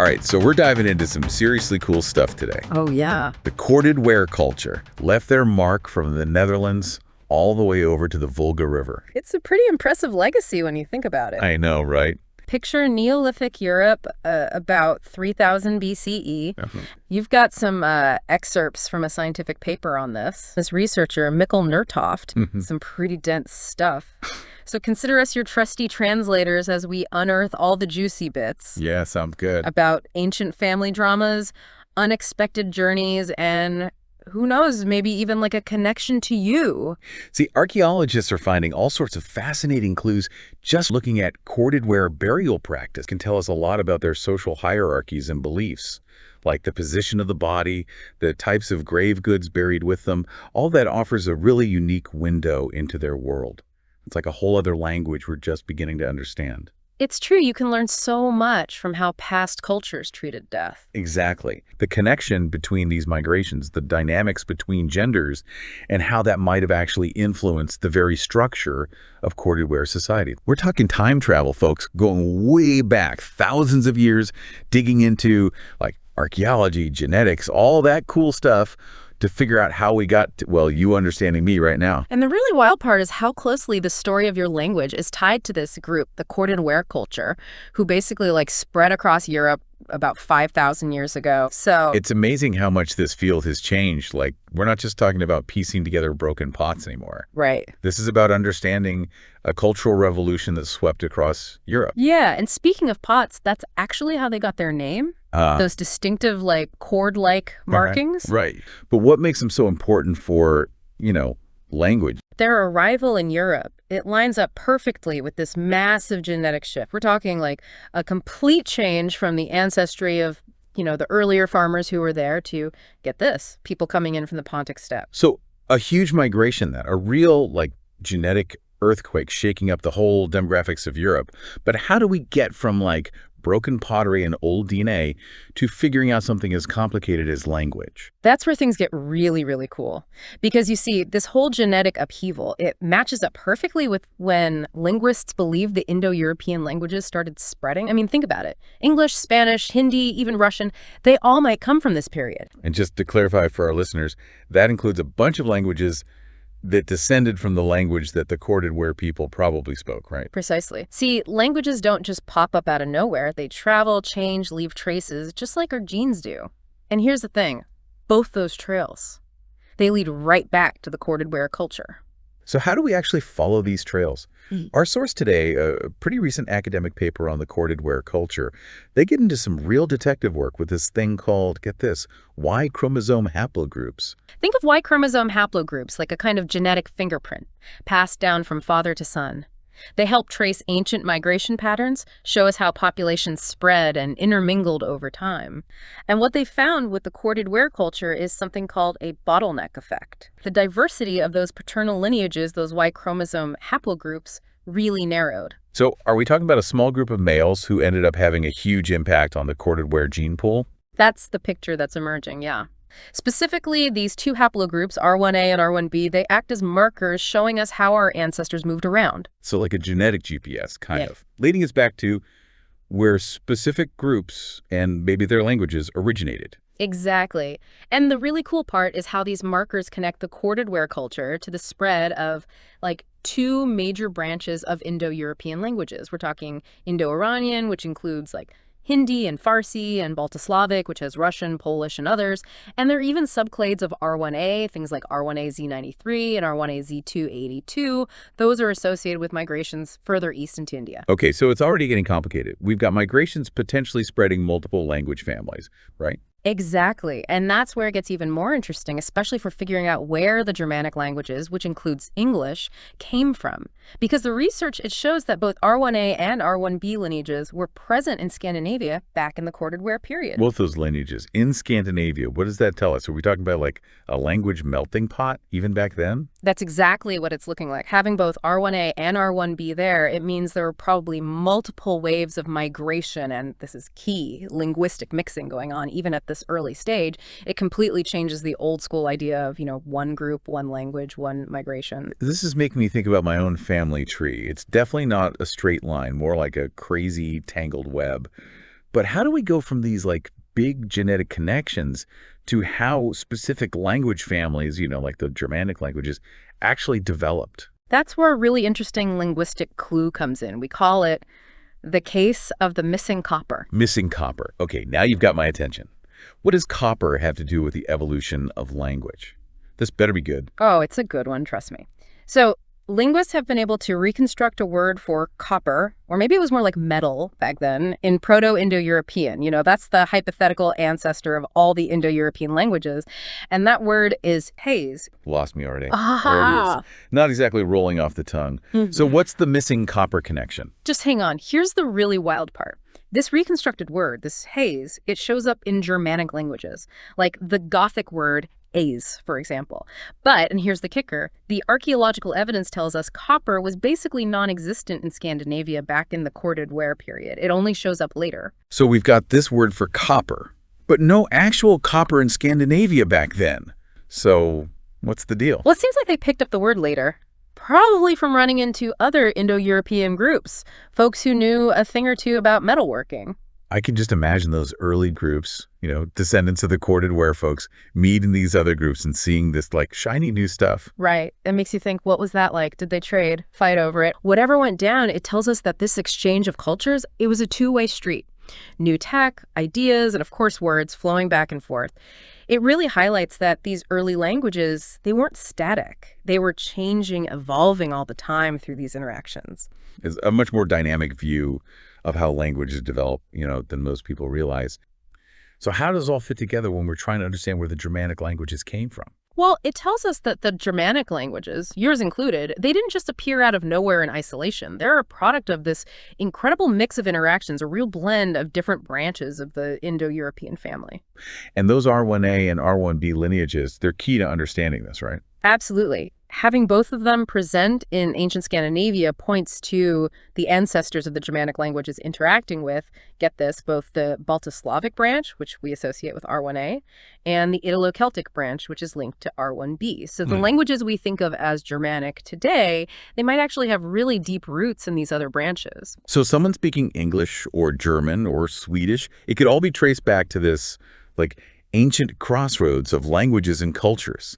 All right, so we're diving into some seriously cool stuff today. Oh, yeah. The corded ware culture left their mark from the Netherlands all the way over to the Volga River. It's a pretty impressive legacy when you think about it. I know, right? Picture Neolithic Europe about 3000 BCE. You've got some excerpts from a scientific paper on this. This researcher, Mikkel Nørtoft, some pretty dense stuff. So consider us your trusty translators as we unearth all the juicy bits. Yeah, sounds good. About ancient family dramas, unexpected journeys, and who knows, maybe even like a connection to you. See, archaeologists are finding all sorts of fascinating clues. Just looking at corded ware burial practice can tell us a lot about their social hierarchies and beliefs, like the position of the body, the types of grave goods buried with them. All that offers a really unique window into their world. It's like a whole other language we're just beginning to understand. It's true. You can learn so much from how past cultures treated death. Exactly. The connection between these migrations, the dynamics between genders, and how that might have actually influenced the very structure of corded ware society. We're talking time travel, folks, going way back, thousands of years, digging into like archaeology, genetics, all that cool stuff, to figure out how we got to, well, you understanding me right now. And the really wild part is how closely the story of your language is tied to this group, the corded ware culture, who basically like spread across Europe about 5,000 years ago. So it's amazing how much this field has changed. Like, we're not just talking about piecing together broken pots anymore. Right. This is about understanding a cultural revolution that swept across Europe. Yeah, and speaking of pots, that's actually how they got their name. Those distinctive, like, cord-like markings. Right. But what makes them so important for, language? Their arrival in Europe, it lines up perfectly with this massive genetic shift. We're talking like a complete change from the ancestry of, the earlier farmers who were there to, get this, people coming in from the Pontic steppe. So a huge migration then, a real, genetic earthquake shaking up the whole demographics of Europe. But how do we get from, broken pottery and old DNA to figuring out something as complicated as language? That's where things get really, really cool. Because you see, this whole genetic upheaval, it matches up perfectly with when linguists believed the Indo-European languages started spreading. I mean, think about it. English, Spanish, Hindi, even Russian, they all might come from this period. And just to clarify for our listeners, that includes a bunch of languages that descended from the language that the corded ware people probably spoke, right? Precisely. See, languages don't just pop up out of nowhere. They travel, change, leave traces, just like our genes do. And here's the thing. Both those trails, they lead right back to the corded ware culture. So how do we actually follow these trails? Our source today, a pretty recent academic paper on the corded ware culture, they get into some real detective work with this thing called, get this, Y chromosome haplogroups. Think of Y chromosome haplogroups like a kind of genetic fingerprint passed down from father to son. They help trace ancient migration patterns, show us how populations spread and intermingled over time. And what they found with the corded ware culture is something called a bottleneck effect. The diversity of those paternal lineages, those Y chromosome haplogroups, really narrowed. So are we talking about a small group of males who ended up having a huge impact on the corded ware gene pool? That's the picture that's emerging, yeah. Specifically, these two haplogroups, R1a and R1b, they act as markers showing us how our ancestors moved around. So like a genetic GPS, kind of. Leading us back to where specific groups and maybe their languages originated. Exactly. And the really cool part is how these markers connect the corded ware culture to the spread of, two major branches of Indo-European languages. We're talking Indo-Iranian, which includes, Hindi and Farsi and Balto-Slavic, which has Russian, Polish, and others. And there are even subclades of R1a, things like R1a-Z93 and R1a-Z282. Those are associated with migrations further east into India. Okay, so it's already getting complicated. We've got migrations potentially spreading multiple language families, right? Exactly. And that's where it gets even more interesting, especially for figuring out where the Germanic languages, which includes English, came from. Because the research, it shows that both R1a and R1b lineages were present in Scandinavia back in the corded ware period. Both those lineages in Scandinavia, what does that tell us? Are we talking about a language melting pot even back then? That's exactly what it's looking like. Having both R1a and R1b there, it means there were probably multiple waves of migration, and this is key, linguistic mixing going on even at this early stage. It completely changes the old school idea of, one group, one language, one migration. This is making me think about my own family tree. It's definitely not a straight line, more like a crazy tangled web. But how do we go from these like big genetic connections to how specific language families, like the Germanic languages, actually developed? That's where a really interesting linguistic clue comes in. We call it the case of the missing copper. Missing copper. Okay, now you've got my attention. What does copper have to do with the evolution of language? This better be good. Oh, it's a good one, trust me. So linguists have been able to reconstruct a word for copper, or maybe it was more like metal back then, in Proto-Indo-European. That's the hypothetical ancestor of all the Indo-European languages. And that word is haze. Lost me already. Ah. Not exactly rolling off the tongue. So what's the missing copper connection? Just hang on. Here's the really wild part. This reconstructed word, this haze, it shows up in Germanic languages, like the Gothic word A's, for example. But, and here's the kicker, the archaeological evidence tells us copper was basically non-existent in Scandinavia back in the Corded Ware period. It only shows up later. So we've got this word for copper, but no actual copper in Scandinavia back then. So what's the deal? Well, it seems like they picked up the word later. Probably from running into other Indo-European groups, folks who knew a thing or two about metalworking. I can just imagine those early groups, descendants of the Corded Ware folks, meeting these other groups and seeing this like shiny new stuff. Right. It makes you think, what was that like? Did they trade, fight over it? Whatever went down, it tells us that this exchange of cultures, it was a two-way street. New tech, ideas, and of course words flowing back and forth. It really highlights that these early languages, they weren't static. They were changing, evolving all the time through these interactions. It's a much more dynamic view of how languages develop, than most people realize. So how does it all fit together when we're trying to understand where the Germanic languages came from? Well, it tells us that the Germanic languages, yours included, they didn't just appear out of nowhere in isolation. They're a product of this incredible mix of interactions, a real blend of different branches of the Indo-European family. And those R1A and R1B lineages, they're key to understanding this, right? Absolutely. Having both of them present in ancient Scandinavia points to the ancestors of the Germanic languages interacting with, get this, both the Balto-Slavic branch, which we associate with R1A, and the Italo-Celtic branch, which is linked to R1B. So the languages we think of as Germanic today, they might actually have really deep roots in these other branches. So someone speaking English or German or Swedish, it could all be traced back to this, like, ancient crossroads of languages and cultures.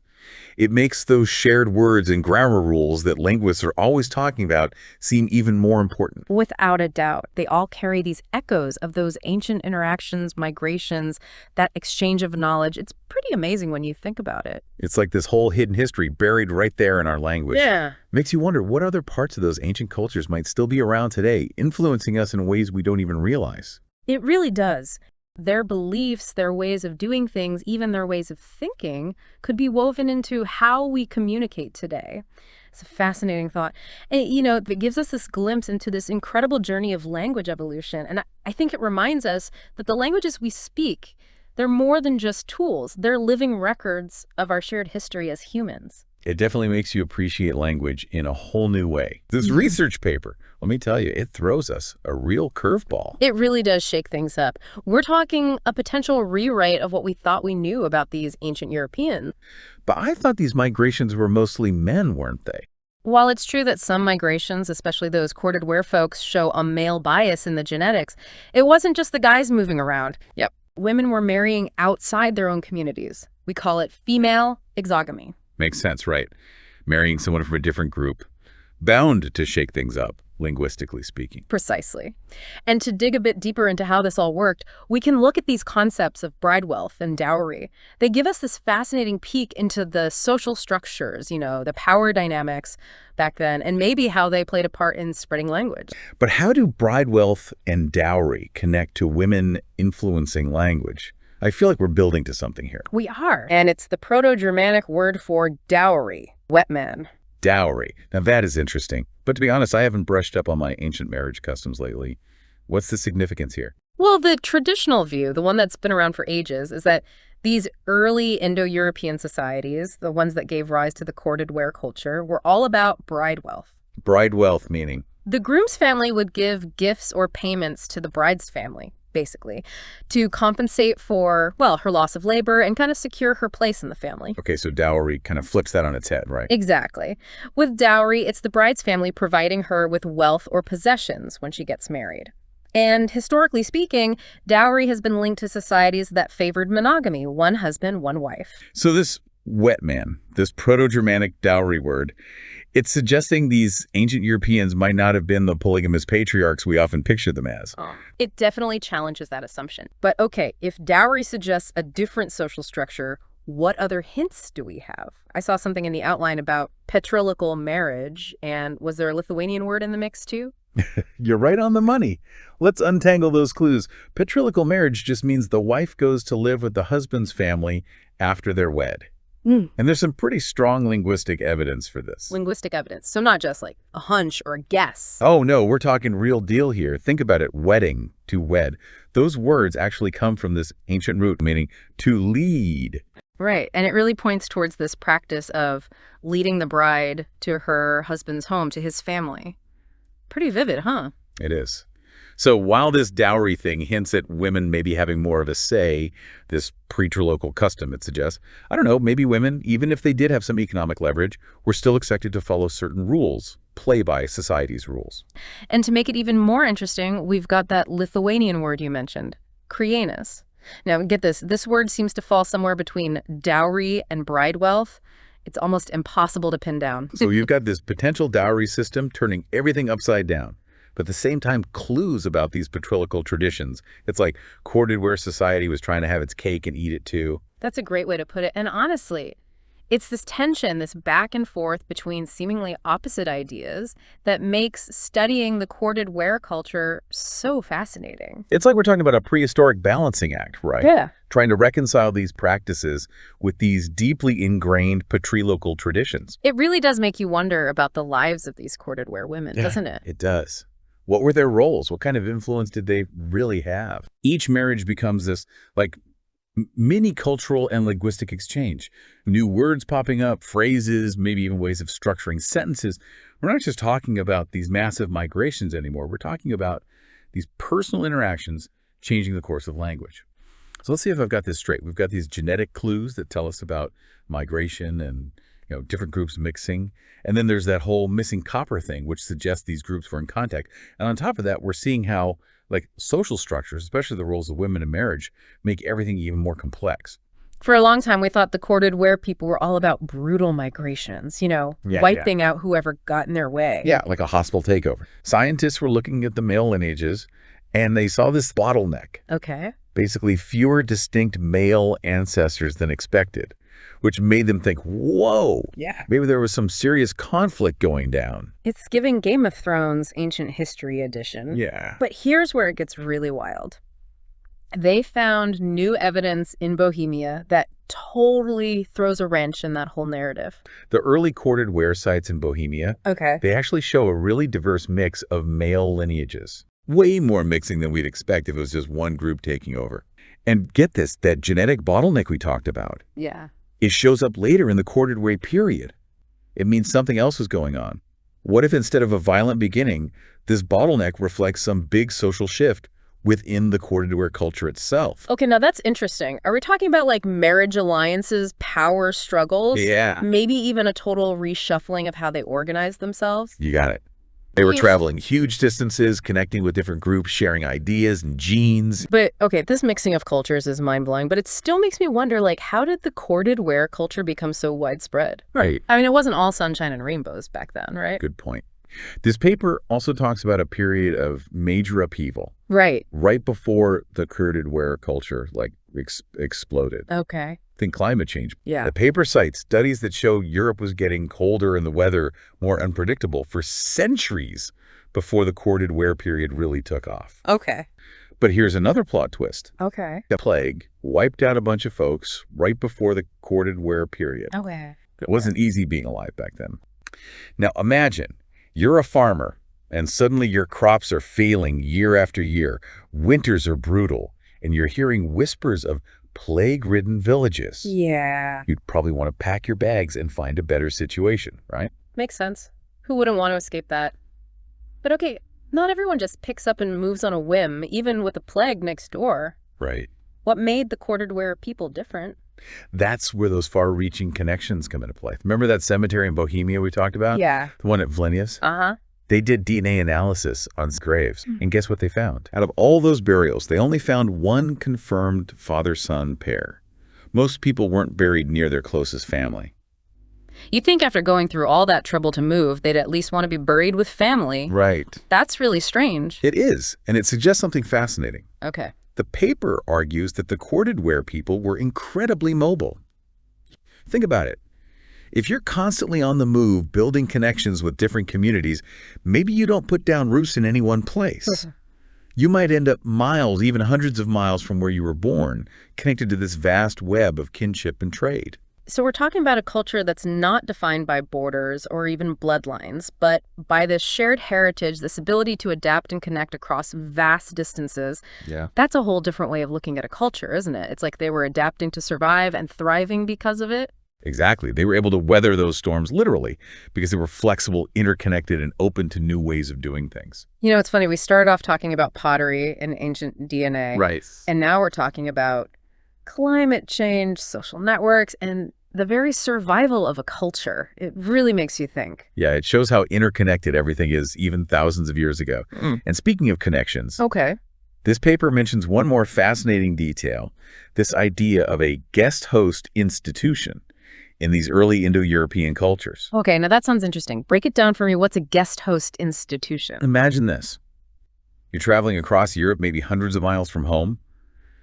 It makes those shared words and grammar rules that linguists are always talking about seem even more important. Without a doubt. They all carry these echoes of those ancient interactions, migrations, that exchange of knowledge. It's pretty amazing when you think about it. It's like this whole hidden history buried right there in our language. Yeah. Makes you wonder what other parts of those ancient cultures might still be around today, influencing us in ways we don't even realize. It really does. Their beliefs, their ways of doing things, even their ways of thinking could be woven into how we communicate today. It's a fascinating thought. And, it gives us this glimpse into this incredible journey of language evolution. And I think it reminds us that the languages we speak, they're more than just tools. They're living records of our shared history as humans. It definitely makes you appreciate language in a whole new way. This research paper, let me tell you, it throws us a real curveball. It really does shake things up. We're talking a potential rewrite of what we thought we knew about these ancient Europeans. But I thought these migrations were mostly men, weren't they? While it's true that some migrations, especially those Corded Ware folks, show a male bias in the genetics, it wasn't just the guys moving around. Yep. Women were marrying outside their own communities. We call it female exogamy. Makes sense, right? Marrying someone from a different group, bound to shake things up, linguistically speaking. Precisely. And to dig a bit deeper into how this all worked, we can look at these concepts of bride wealth and dowry. They give us this fascinating peek into the social structures, the power dynamics back then, and maybe how they played a part in spreading language. But how do bride wealth and dowry connect to women influencing language? I feel like we're building to something here. We are. And it's the Proto-Germanic word for dowry, wet man. Dowry. Now that is interesting. But to be honest, I haven't brushed up on my ancient marriage customs lately. What's the significance here? Well, the traditional view, the one that's been around for ages, is that these early Indo-European societies, the ones that gave rise to the Corded Ware culture, were all about bride wealth. Bride wealth meaning? The groom's family would give gifts or payments to the bride's family, basically, to compensate for, well, her loss of labor and kind of secure her place in the family. Okay, so dowry kind of flips that on its head, right? Exactly. With dowry, it's the bride's family providing her with wealth or possessions when she gets married. And historically speaking, dowry has been linked to societies that favored monogamy, one husband, one wife. So this wet man, this Proto-Germanic dowry word, it's suggesting these ancient Europeans might not have been the polygamous patriarchs we often picture them as. It definitely challenges that assumption. But okay, if dowry suggests a different social structure, what other hints do we have? I saw something in the outline about patrilical marriage, and was there a Lithuanian word in the mix too? You're right on the money. Let's untangle those clues. Patrilical marriage just means the wife goes to live with the husband's family after they're wed. And there's some pretty strong linguistic evidence for this. Linguistic evidence. So not just like a hunch or a guess. Oh, no, we're talking real deal here. Think about it. Wedding, to wed. Those words actually come from this ancient root, meaning to lead. Right. And it really points towards this practice of leading the bride to her husband's home, to his family. Pretty vivid, huh? It is. So while this dowry thing hints at women maybe having more of a say, this patrilocal custom it suggests, I don't know, maybe women, even if they did have some economic leverage, were still expected to follow certain rules, play by society's rules. And to make it even more interesting, we've got that Lithuanian word you mentioned, krianas. Now, get this. This word seems to fall somewhere between dowry and bride wealth. It's almost impossible to pin down. So you've got this potential dowry system turning everything upside down, but at the same time, clues about these patrilical traditions. It's like Corded Ware society was trying to have its cake and eat it too. That's a great way to put it. And honestly, it's this tension, this back and forth between seemingly opposite ideas that makes studying the Corded Ware culture so fascinating. It's like we're talking about a prehistoric balancing act, right? Yeah. Trying to reconcile these practices with these deeply ingrained patrilocal traditions. It really does make you wonder about the lives of these Corded Ware women, doesn't it? It does. What were their roles? What kind of influence did they really have? Each marriage becomes this, like, mini cultural and linguistic exchange. New words popping up, phrases, maybe even ways of structuring sentences. We're not just talking about these massive migrations anymore. We're talking about these personal interactions changing the course of language. So let's see if I've got this straight. We've got these genetic clues that tell us about migration and different groups mixing. And then there's that whole missing copper thing, which suggests these groups were in contact. And on top of that, we're seeing how social structures, especially the roles of women in marriage, make everything even more complex. For a long time, we thought the Corded Ware people were all about brutal migrations, wiping out whoever got in their way. Yeah, like a hostile takeover. Scientists were looking at the male lineages, and they saw this bottleneck. Okay. Basically, fewer distinct male ancestors than expected, which made them think, whoa, maybe there was some serious conflict going down. It's giving Game of Thrones Ancient History edition. Yeah. But here's where it gets really wild. They found new evidence in Bohemia that totally throws a wrench in that whole narrative. The early Corded Ware sites in Bohemia, they actually show a really diverse mix of male lineages. Way more mixing than we'd expect if it was just one group taking over. And get this, that genetic bottleneck we talked about. Yeah. It shows up later in the Corded Ware period. It means something else was going on. What if instead of a violent beginning, this bottleneck reflects some big social shift within the Corded Ware culture itself? Okay, now that's interesting. Are we talking about like marriage alliances, power struggles? Yeah. Maybe even a total reshuffling of how they organize themselves? You got it. They were traveling huge distances, connecting with different groups, sharing ideas and genes. But, okay, this mixing of cultures is mind-blowing, but it still makes me wonder, how did the Corded Ware culture become so widespread? Right. I mean, it wasn't all sunshine and rainbows back then, right? Good point. This paper also talks about a period of major upheaval. Right. Right before the Corded Ware culture, exploded. Okay. Think climate change. Yeah. The paper cites studies that show Europe was getting colder and the weather more unpredictable for centuries before the Corded Ware period really took off. Okay. But here's another plot twist. Okay. The plague wiped out a bunch of folks right before the Corded Ware period. Okay. It wasn't easy being alive back then. Now imagine you're a farmer and suddenly your crops are failing year after year. Winters are brutal and you're hearing whispers of plague-ridden villages. Yeah. You'd probably want to pack your bags and find a better situation, right? Makes sense. Who wouldn't want to escape that? But okay, not everyone just picks up and moves on a whim, even with a plague next door. Right. What made the Corded Ware people different? That's where those far-reaching connections come into play. Remember that cemetery in Bohemia we talked about? Yeah. The one at Vilnius? Uh-huh. They did DNA analysis on graves, and guess what they found? Out of all those burials, they only found one confirmed father-son pair. Most people weren't buried near their closest family. You'd think after going through all that trouble to move, they'd at least want to be buried with family. Right. That's really strange. It is, and it suggests something fascinating. Okay. The paper argues that the Corded Ware people were incredibly mobile. Think about it. If you're constantly on the move, building connections with different communities, maybe you don't put down roots in any one place. You might end up miles, even hundreds of miles from where you were born, connected to this vast web of kinship and trade. So we're talking about a culture that's not defined by borders or even bloodlines, but by this shared heritage, this ability to adapt and connect across vast distances. Yeah. That's a whole different way of looking at a culture, isn't it? It's like they were adapting to survive and thriving because of it. Exactly. They were able to weather those storms literally because they were flexible, interconnected, and open to new ways of doing things. You know, it's funny. We started off talking about pottery and ancient DNA. Right. And now we're talking about climate change, social networks, and the very survival of a culture. It really makes you think. Yeah, it shows how interconnected everything is even thousands of years ago. And speaking of connections, Okay. this paper mentions one more fascinating detail, this idea of a guest host institution in these early Indo-European cultures. Okay, now that sounds interesting. Break it down for me. What's a guest host institution? Imagine this. You're traveling across Europe, maybe hundreds of miles from home.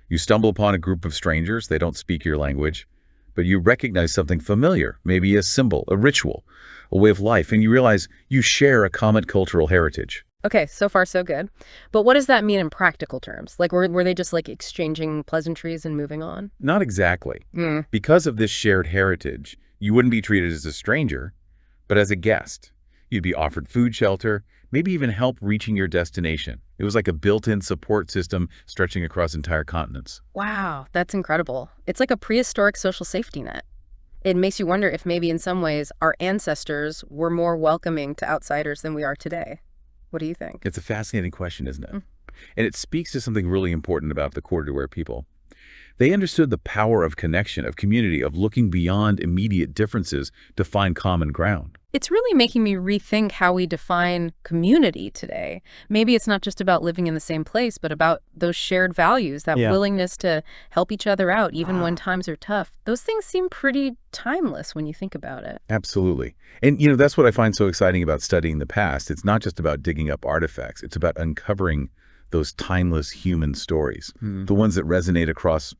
You stumble upon a group of strangers. They don't speak your language, but you recognize something familiar, maybe a symbol, a ritual, a way of life, and you realize you share a common cultural heritage. Okay, so far so good. But what does that mean in practical terms? Like, were they just like exchanging pleasantries and moving on? Not exactly. Because of this shared heritage, you wouldn't be treated as a stranger, but as a guest. You'd be offered food, shelter, maybe even help reaching your destination. It was like a built-in support system stretching across entire continents. Wow, that's incredible. It's like a prehistoric social safety net. It makes you wonder if maybe in some ways our ancestors were more welcoming to outsiders than we are today. What do you think? It's a fascinating question, isn't it? And it speaks to something really important about the Corded Ware people. They understood the power of connection, of community, of looking beyond immediate differences to find common ground. It's really making me rethink how we define community today. Maybe it's not just about living in the same place, but about those shared values, that willingness to help each other out even when times are tough. Those things seem pretty timeless when you think about it. Absolutely. And, you know, that's what I find so exciting about studying the past. It's not just about digging up artifacts. It's about uncovering those timeless human stories, the ones that resonate across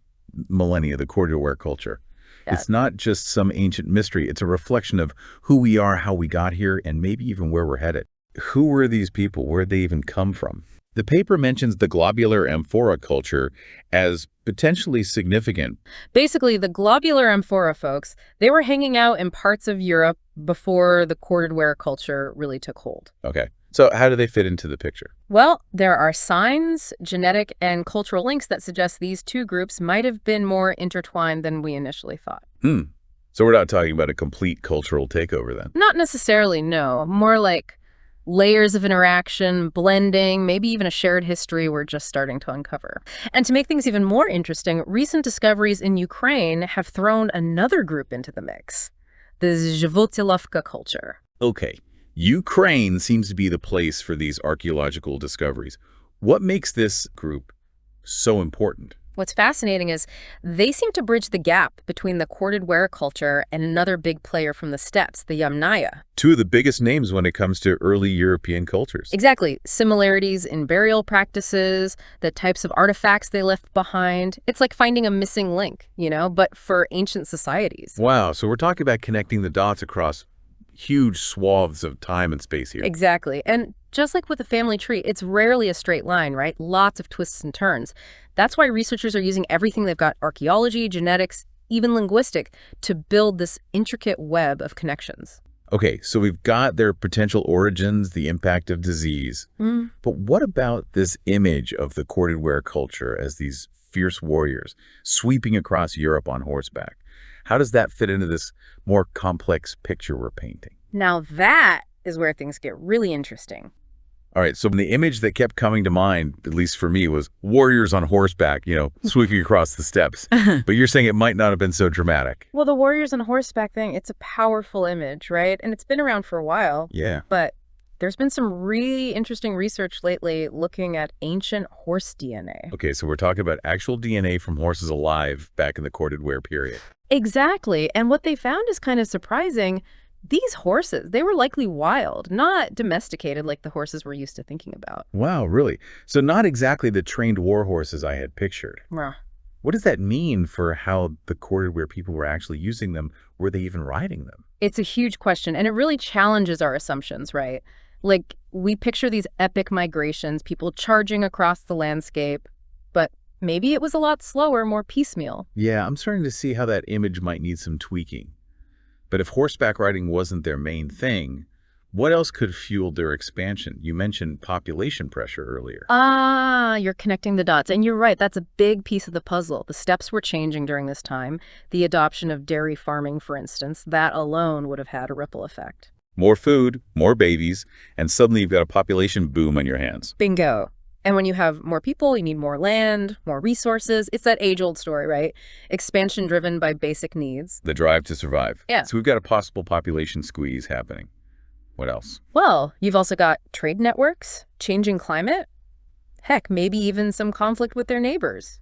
millennia, the Corded Ware culture. It's not just some ancient mystery. It's a reflection of who we are, how we got here, and maybe even where we're headed. Who were these people? Where'd they even come from? The paper mentions the globular amphora culture as potentially significant. Basically, the globular amphora folks, they were hanging out in parts of Europe before the Corded Ware culture really took hold. Okay. So how do they fit into the picture? Well, there are signs, genetic, and cultural links that suggest these two groups might have been more intertwined than we initially thought. So we're not talking about a complete cultural takeover then? Not necessarily, no. More like layers of interaction, blending, maybe even a shared history we're just starting to uncover. And to make things even more interesting, recent discoveries in Ukraine have thrown another group into the mix, the Zhvotilovka culture. Okay. Ukraine seems to be the place for these archaeological discoveries. What makes this group so important? What's fascinating is they seem to bridge the gap between the Corded Ware culture and another big player from the steppes, the Yamnaya. Two of the biggest names when it comes to early European cultures. Exactly. Similarities in burial practices, the types of artifacts they left behind. It's like finding a missing link, you know, but for ancient societies. Wow. So we're talking about connecting the dots across huge swaths of time and space here. Exactly. And just like with a family tree, it's rarely a straight line, right? Lots of twists and turns. That's why researchers are using everything they've got, archaeology, genetics, even linguistic, to build this intricate web of connections. Okay, so we've got their potential origins, the impact of disease. But what about this image of the Corded Ware culture as these fierce warriors sweeping across Europe on horseback? How does that fit into this more complex picture we're painting? Now that is where things get really interesting. All right, so the image that kept coming to mind, at least for me, was warriors on horseback, you know, sweeping across the steppes. But you're saying it might not have been so dramatic. Well, the warriors on horseback thing, it's a powerful image, right? And it's been around for a while. Yeah. But There's been some really interesting research lately looking at ancient horse DNA. Okay, so we're talking about actual DNA from horses alive back in the Corded Ware period. Exactly. And what they found is kind of surprising. These horses, they were likely wild, not domesticated like the horses we're used to thinking about. Wow, really? So not exactly the trained war horses I had pictured. Right. What does that mean for how the Corded Ware people were actually using them? Were they even riding them? It's a huge question, and it really challenges our assumptions, right? Like, we picture these epic migrations, people charging across the landscape, but maybe it was a lot slower, more piecemeal. Yeah, I'm starting to see how that image might need some tweaking. But if horseback riding wasn't their main thing, what else could fuel their expansion? You mentioned population pressure earlier. Ah, you're connecting the dots. And you're right, that's a big piece of the puzzle. The steppes were changing during this time. The adoption of dairy farming, for instance, that alone would have had a ripple effect. More food, more babies, and suddenly you've got a population boom on your hands. Bingo. And when you have more people, you need more land, more resources. It's that age-old story, right? Expansion driven by basic needs. The drive to survive. Yeah. So we've got a possible population squeeze happening. What else? Well, you've also got trade networks, changing climate, heck, maybe even some conflict with their neighbors.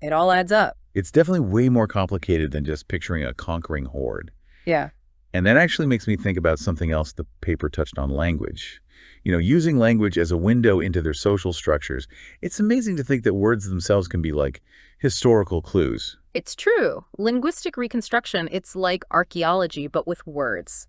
It all adds up. It's definitely way more complicated than just picturing a conquering horde. Yeah. And that actually makes me think about something else the paper touched on: language. You know, using language as a window into their social structures. It's amazing to think that words themselves can be like historical clues. It's true. Linguistic reconstruction, it's like archaeology, but with words.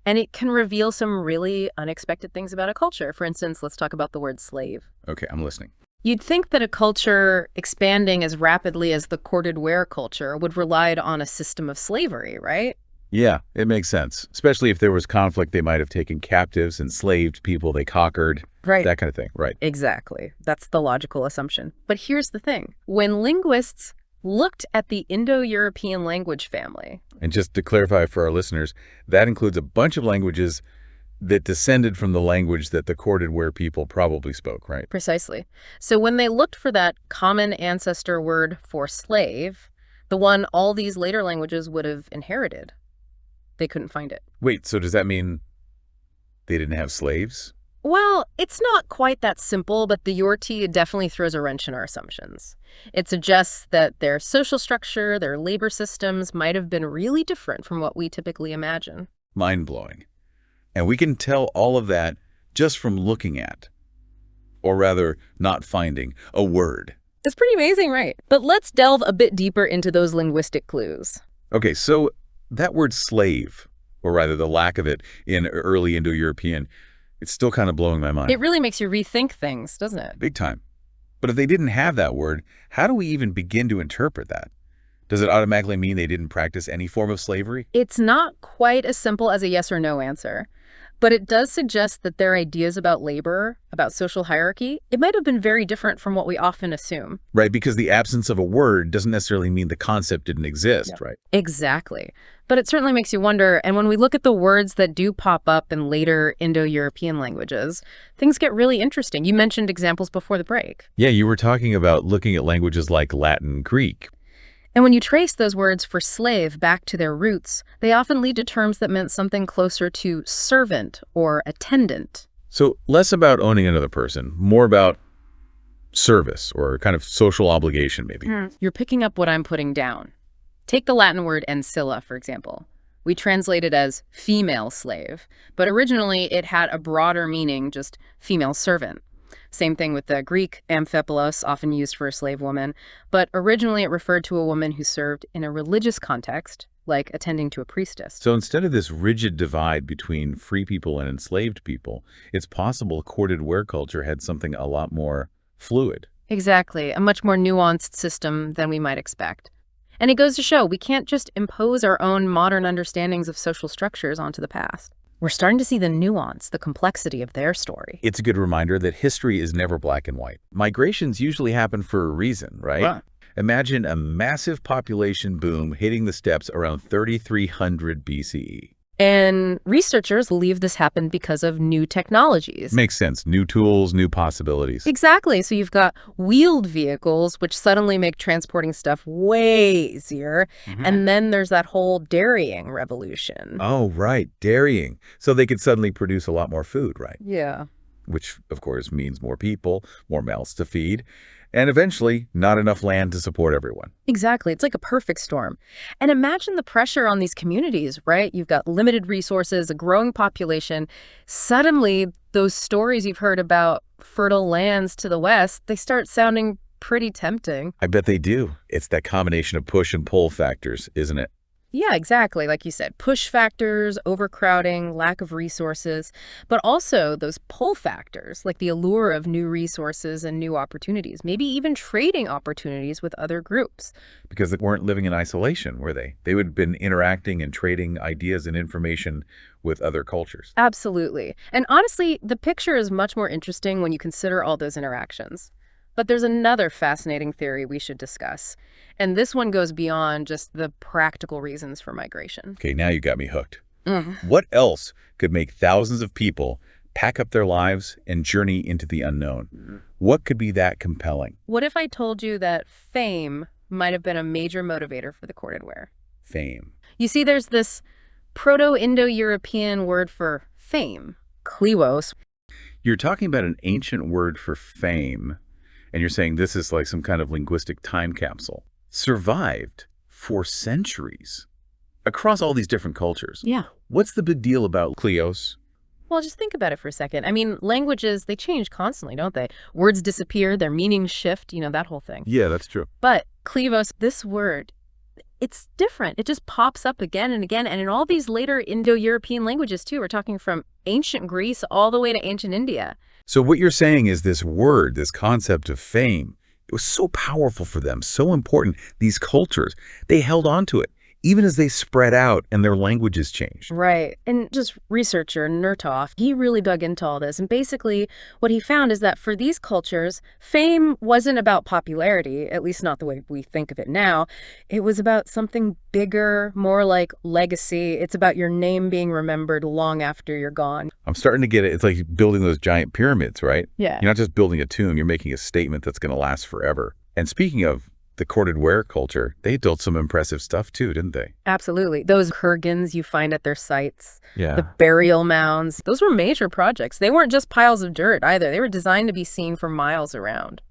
And it can reveal some really unexpected things about a culture. For instance, let's talk about the word slave. Okay, I'm listening. You'd think that a culture expanding as rapidly as the Corded Ware culture would rely on a system of slavery, right? Yeah, it makes sense. Especially if there was conflict, they might have taken captives, enslaved people they conquered, Right. that kind of thing. Right. Exactly. That's the logical assumption. But here's the thing. When linguists looked at the Indo-European language family. And just to clarify for our listeners, that includes a bunch of languages that descended from the language that the Corded Ware people probably spoke, right? Precisely. So when they looked for that common ancestor word for slave, the one all these later languages would have inherited, they couldn't find it. Wait, so does that mean they didn't have slaves? Well, it's not quite that simple, but the Yorti definitely throws a wrench in our assumptions. It suggests that their social structure, their labor systems might have been really different from what we typically imagine. Mind-blowing. And we can tell all of that just from looking at, or rather, not finding, a word. It's pretty amazing, right? But let's delve a bit deeper into those linguistic clues. Okay, so that word slave, or rather the lack of it in early Indo-European, it's still kind of blowing my mind. It really makes you rethink things, doesn't it? Big time. But if they didn't have that word, how do we even begin to interpret that? Does it automatically mean they didn't practice any form of slavery? It's not quite as simple as a yes or no answer, but it does suggest that their ideas about labor, about social hierarchy, it might have been very different from what we often assume. Right, because the absence of a word doesn't necessarily mean the concept didn't exist, right? Exactly. But it certainly makes you wonder, and when we look at the words that do pop up in later Indo-European languages, things get really interesting. You mentioned examples before the break. Yeah, you were talking about looking at languages like Latin, Greek. And when you trace those words for slave back to their roots, they often lead to terms that meant something closer to servant or attendant. So less about owning another person, more about service or kind of social obligation, maybe. You're picking up what I'm putting down. Take the Latin word ancilla, for example. We translate it as female slave, but originally it had a broader meaning, just female servant. Same thing with the Greek amphipolos, often used for a slave woman, but originally it referred to a woman who served in a religious context, like attending to a priestess. So instead of this rigid divide between free people and enslaved people, it's possible Corded Ware culture had something a lot more fluid. Exactly, a much more nuanced system than we might expect. And it goes to show we can't just impose our own modern understandings of social structures onto the past. We're starting to see the nuance, the complexity of their story. It's a good reminder that history is never black and white. Migrations usually happen for a reason, right? Right. Imagine a massive population boom hitting the steppes around 3300 BCE. And researchers believe this happened because of new technologies. Makes sense. New tools, new possibilities. Exactly. So you've got wheeled vehicles, which suddenly make transporting stuff way easier. And then there's that whole dairying revolution. Oh, right. Dairying. So they could suddenly produce a lot more food, right? Yeah. Which, of course, means more people, more mouths to feed, and eventually not enough land to support everyone. Exactly. It's like a perfect storm. And imagine the pressure on these communities, right? You've got limited resources, a growing population. Suddenly, those stories you've heard about fertile lands to the west, they start sounding pretty tempting. I bet they do. It's that combination of push and pull factors, isn't it? Yeah, exactly. Like you said, push factors, overcrowding, lack of resources, but also those pull factors, like the allure of new resources and new opportunities, maybe even trading opportunities with other groups. Because they weren't living in isolation, were they? They would have been interacting and trading ideas and information with other cultures. Absolutely. And honestly, the picture is much more interesting when you consider all those interactions. But there's another fascinating theory we should discuss. And this one goes beyond just the practical reasons for migration. Okay, now you got me hooked. What else could make thousands of people pack up their lives and journey into the unknown? What could be that compelling? What if I told you that fame might have been a major motivator for the corded ware? Fame. You see, there's this Proto-Indo-European word for fame, kleos. You're talking about an ancient word for fame, and you're saying this is like some kind of linguistic time capsule. Survived for centuries across all these different cultures. Yeah. What's the big deal about kleos? Well, just think about it for a second. I mean, languages, they change constantly, don't they? Words disappear, their meanings shift, that whole thing. Yeah, that's true. But kleos, this word, it's different. It just pops up again and again. And in all these later Indo-European languages, too, we're talking from ancient Greece all the way to ancient India. So what you're saying is this word, this concept of fame, it was so powerful for them, so important. These cultures, they held on to it, even as they spread out and their languages changed. Right. And just researcher Nørtoft, he really dug into all this. And basically what he found is that for these cultures, fame wasn't about popularity, at least not the way we think of it now. It was about something bigger, more like legacy. It's about your name being remembered long after you're gone. I'm starting to get it. It's like building those giant pyramids, right? Yeah. You're not just building a tomb, you're making a statement that's going to last forever. And speaking of the corded ware culture, they built some impressive stuff too, didn't they? Absolutely. Those kurgans you find at their sites, Yeah. the burial mounds, those were major projects. They weren't just piles of dirt either. They were designed to be seen for miles around.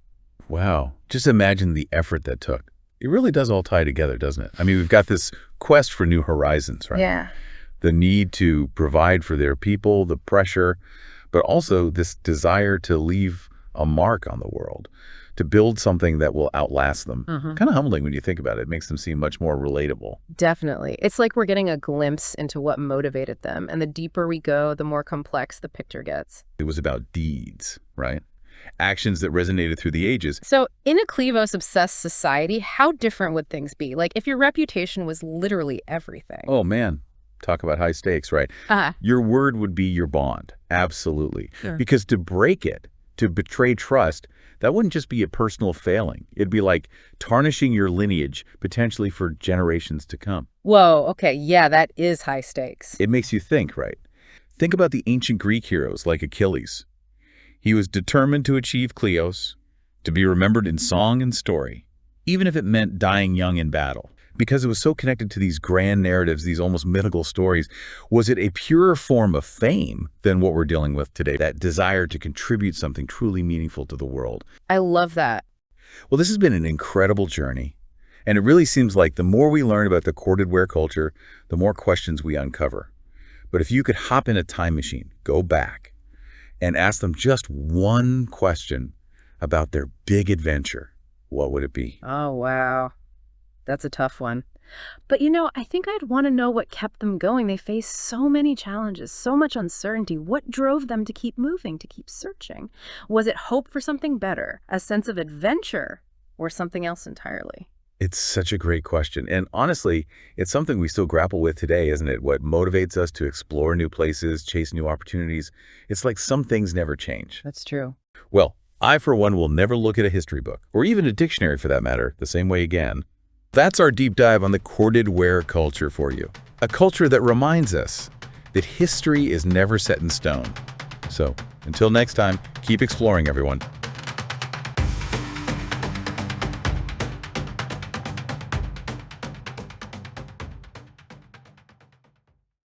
Wow. Just imagine the effort that took. It really does all tie together, doesn't it? I mean, we've got this quest for new horizons, right? Yeah. The need to provide for their people, the pressure, but also this desire to leave a mark on the world, to build something that will outlast them. Kind of humbling when you think about it. It makes them seem much more relatable. Definitely. It's like we're getting a glimpse into what motivated them. And the deeper we go, the more complex the picture gets. It was about deeds, right? Actions that resonated through the ages. So in a Kleivos-obsessed society, how different would things be? Like if your reputation was literally everything. Oh, man. Talk about high stakes, right? Your word would be your bond. Absolutely. Sure. Because to break it, to betray trust, that wouldn't just be a personal failing. It'd be like tarnishing your lineage, potentially for generations to come. Whoa, okay, yeah, that is high stakes. It makes you think, right? Think about the ancient Greek heroes like Achilles. He was determined to achieve kleos, to be remembered in song and story, even if it meant dying young in battle. Because it was so connected to these grand narratives, these almost mythical stories, was it a purer form of fame than what we're dealing with today? That desire to contribute something truly meaningful to the world. I love that. Well, this has been an incredible journey. And it really seems like the more we learn about the corded ware culture, the more questions we uncover. But if you could hop in a time machine, go back, and ask them just one question about their big adventure, what would it be? Oh, wow. That's a tough one. But I think I'd want to know what kept them going. They faced so many challenges, so much uncertainty. What drove them to keep moving, to keep searching? Was it hope for something better, a sense of adventure, or something else entirely? It's such a great question. And honestly, it's something we still grapple with today, isn't it? What motivates us to explore new places, chase new opportunities. It's like some things never change. That's true. Well, I, for one, will never look at a history book, or even a dictionary for that matter, the same way again. That's our deep dive on the corded ware culture for you. A culture that reminds us that history is never set in stone. So, until next time, keep exploring, everyone.